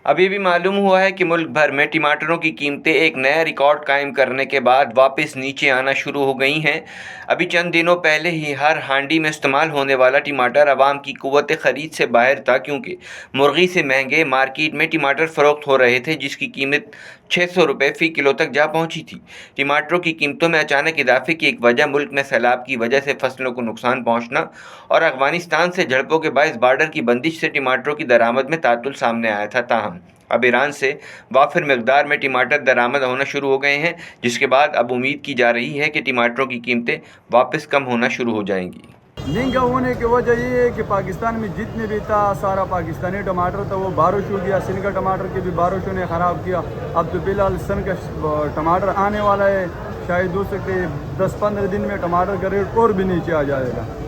ابھی بھی معلوم ہوا ہے کہ ملک بھر میں ٹماٹروں کی قیمتیں ایک نیا ریکارڈ قائم کرنے کے بعد واپس نیچے آنا شروع ہو گئی ہیں۔ ابھی چند دنوں پہلے ہی ہر ہانڈی میں استعمال ہونے والا ٹماٹر عوام کی قوت خرید سے باہر تھا، کیونکہ مرغی سے مہنگے مارکیٹ میں ٹماٹر فروخت ہو رہے تھے، جس کی قیمت 600 روپے فی کلو تک جا پہنچی تھی۔ ٹماٹروں کی قیمتوں میں اچانک اضافے کی ایک وجہ ملک میں سیلاب کی وجہ سے فصلوں کو نقصان پہنچنا اور افغانستان سے جھڑپوں کے باعث بارڈر کی بندش سے ٹماٹروں کی درآمد میں تعطل سامنے آیا تھا۔ تاہم اب ایران سے وافر مقدار میں ٹماٹر درآمد ہونا شروع ہو گئے ہیں، جس کے بعد اب امید کی جا رہی ہے کہ ٹماٹروں کی قیمتیں واپس کم ہونا شروع ہو جائیں گی۔ مہنگا ہونے کی وجہ یہ ہے کہ پاکستان میں جتنے بھی تھا سارا پاکستانی ٹماٹر تھا وہ بارش ہو گیا، سن کا ٹماٹر کی بھی بارشوں نے خراب کیا۔ اب تو فی الحال سن کا ٹماٹر آنے والا ہے، شاید ہو سکتے 10-15 دن میں ٹماٹر کا ریٹ اور بھی نیچے آ جائے گا۔